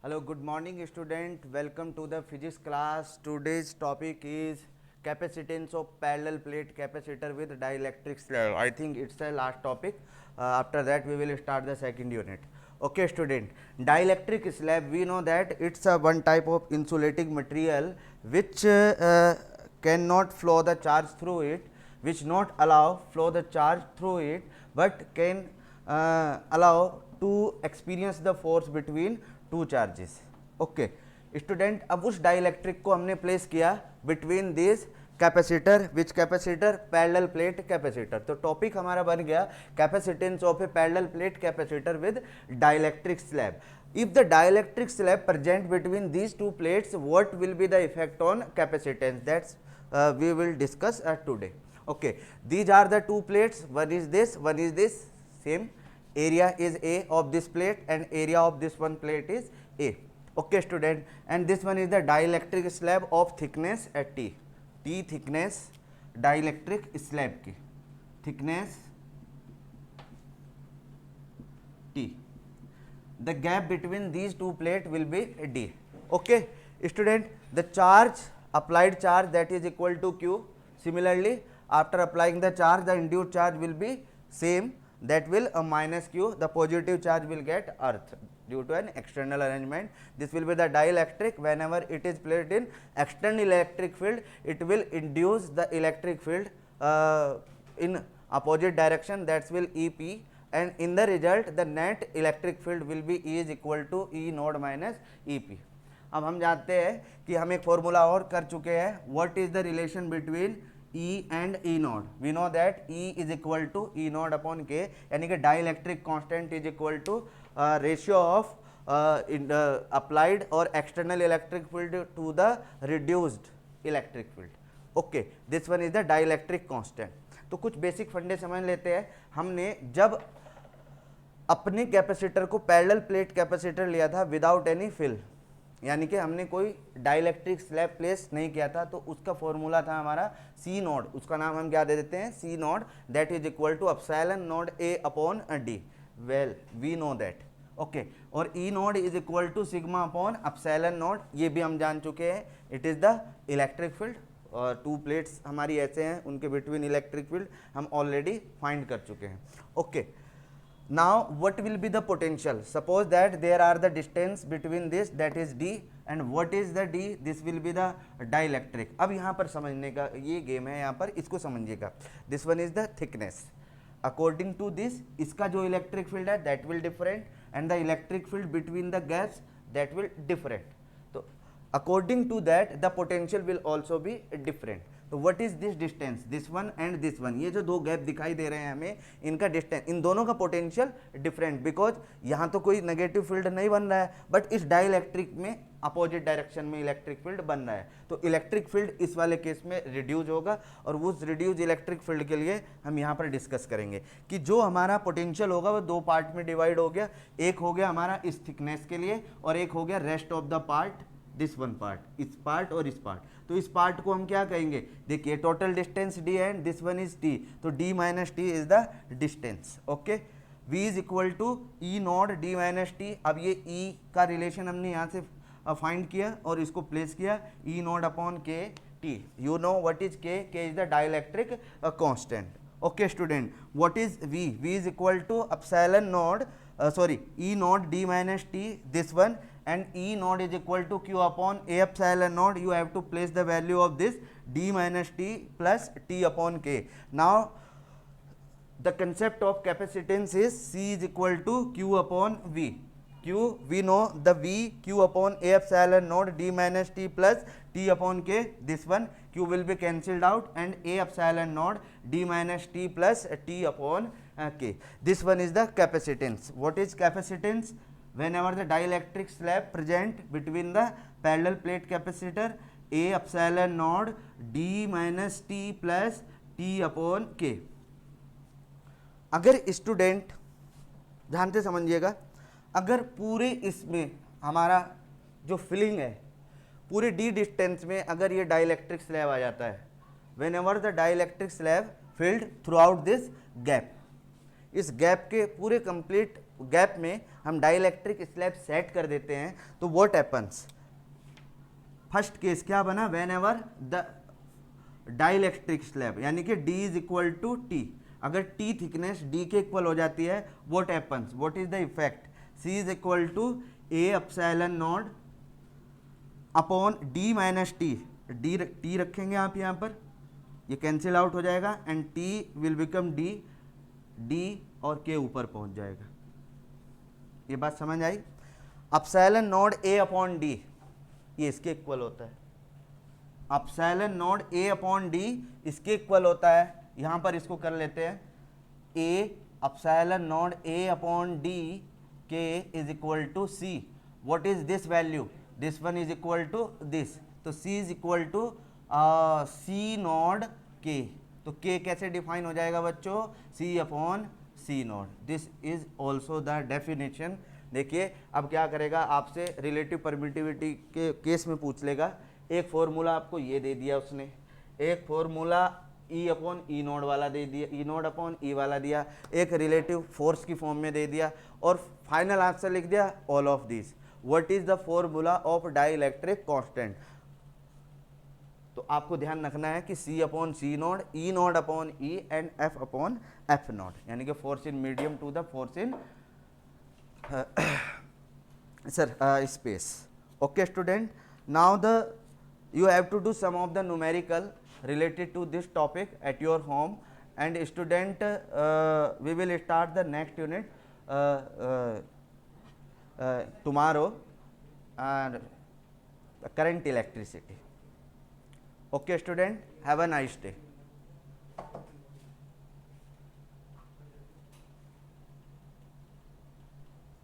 Hello, good morning student. Welcome to the physics class. Today's topic is capacitance of parallel plate capacitor with dielectric slab. I think it's the last topic. After that we will start the second unit. Okay student, dielectric slab, we know that it's a one type of insulating material which cannot flow the charge through it, which not allow flow the charge through it, but can allow to experience the force between two charges. Okay student, अब उस dielectric को हमने place किया between this capacitor, which capacitor, parallel plate capacitor. तो topic हमारा बन गया capacitance of A parallel plate capacitor with dielectric slab. If the dielectric slab present between these two plates, what will be the effect on capacitance? That's we will discuss today. Okay, these are the two plates. One is this, same. Area is A of this plate and area of this one plate is A. Okay student, and this one is the dielectric slab of thickness at T. T thickness dielectric slab की thickness T. The gap between these two plates will be D. Okay student, the charge, applied charge, that is equal to Q. Similarly, after applying the charge, the induced charge will be same, that will minus Q. The positive charge will get earth due to an external arrangement. This will be the dielectric. Whenever it is placed in external electric field, it will induce the electric field in opposite direction, that will EP, and in the result the net electric field will be E is equal to E node minus EP. अब हम जानते हैं कि हम एक formula और कर चुके हैं. What is the relation between E and E node? We know that E is equal to E node upon K, यानी कि dielectric constant is equal to ratio of applied or external electric field to the reduced electric field. Okay, this one is the dielectric constant. तो कुछ basic फंडे समझ लेते हैं. हमने जब अपने कैपेसिटर को पैरेलल प्लेट कैपेसिटर लिया था विदाउट एनी फिल, यानी कि हमने कोई डाइलेक्ट्रिक स्लैब प्लेस नहीं किया था, तो उसका फॉर्मूला था हमारा सी नोड. उसका नाम हम क्या दे देते हैं? C node, that is equal to epsilon node A upon D. Well we know that. Okay, और E node is equal to sigma upon epsilon node, ये भी हम जान चुके हैं. It is the electric field, और टू प्लेट्स हमारी ऐसे हैं, उनके बिटवीन इलेक्ट्रिक फील्ड हम ऑलरेडी फाइंड कर चुके हैं. Okay, now what will be the potential? Suppose that there are the distance between this, that is D, and what is the D? This will be the dielectric. अब यहाँ पर समझने का ये गेम है, यहाँ पर इसको समझिएगा. This one is the thickness. According to this, इसका जो इलेक्ट्रिक फील्ड है that will different, and the electric field between the gaps that will different. तो according to that the potential will also be different. तो what is this distance, this one and this one, ये जो दो gap दिखाई दे रहे हैं हमें, इनका डिस्टेंस, इन दोनों का पोटेंशियल डिफरेंट, बिकॉज यहाँ तो कोई नेगेटिव फील्ड नहीं बन रहा है, बट इस डाइलेक्ट्रिक में अपोजिट डायरेक्शन में इलेक्ट्रिक फील्ड बन रहा है. तो इलेक्ट्रिक फील्ड इस वाले केस में रिड्यूज होगा, और उस रिड्यूज इलेक्ट्रिक फील्ड के लिए हम यहाँ पर डिस्कस करेंगे कि जो हमारा पोटेंशियल होगा वो दो पार्ट में डिवाइड हो गया. एक हो गया हमारा इस थिकनेस के लिए, और एक हो गया rest of the part, this one part, इस पार्ट और इस पार्ट. तो इस पार्ट को हम क्या कहेंगे? देखिए total distance D and this one is T, तो D minus T is the distance. Okay, V is equal to E naught D minus T. अब ये E का रिलेशन हमने यहाँ से फाइंड किया और इसको प्लेस किया, E naught upon K T. You know what is K? K is the dielectric constant. Okay student, what is V? V is equal to epsilon naught E naught D minus T, this one, and E naught is equal to Q upon A epsilon naught. You have to place the value of this D minus T plus T upon K. Now the concept of capacitance is C is equal to Q upon V. Q, we know the V, Q upon A epsilon naught D minus T plus T upon K. This one Q will be cancelled out, and A epsilon naught D minus T plus T upon K. This one is the capacitance. What is capacitance? Whenever the dielectric slab present between the parallel plate capacitor, A epsilon naught D minus T plus T upon K. अगर student ध्यान से समझिएगा, अगर पूरे इसमें हमारा जो filling है पूरे D डिस्टेंस में अगर ये डाइलेक्ट्रिक स्लैब आ जाता है, whenever the dielectric slab filled throughout this gap, इस गैप के पूरे कंप्लीट गैप में हम डाइलेक्ट्रिक स्लैब सेट कर देते हैं तो व्हाट हैपन्स, फर्स्ट केस क्या बना, whenever the dielectric slab यानी कि D is equal to T, अगर T थिकनेस D के इक्वल हो जाती है what happens, what is the effect, C is equal to A epsilon naught upon D minus T, T रखेंगे आप यहाँ पर, ये कैंसिल आउट हो जाएगा and T will become D और K ऊपर पहुंच जाएगा। ये बात समझ आई, epsilon naught A upon D ये इसके इक्वल होता है, epsilon naught A upon D इसके इक्वल होता है, यहाँ पर इसको कर लेते हैं A epsilon naught A upon D K is equal to C, what is this value, this one is equal to this, तो C is equal to C not K, तो K कैसे डिफाइन हो जाएगा बच्चों, C upon C not, this is also the definition. देखिए अब क्या करेगा, आपसे रिलेटिव परमिटिविटी के केस में पूछ लेगा, एक फॉर्मूला आपको ये दे दिया उसने, एक फॉर्मूला E अपॉन ई नोड वाला दे दिया, ई नोड अपॉन ई वाला दिया, एक रिलेटिव फोर्स की फॉर्म में दे दिया और फाइनल आंसर लिख दिया all of this, what is the formula of dielectric constant. तो आपको ध्यान रखना है कि C upon C naught, E naught upon E and F upon F naught, यानी कि force in medium to the force in space. Okay student, now you have to do some of the numerical related to this topic at your home, and student we will start the next unit tomorrow, current electricity. Okay student, have a nice day.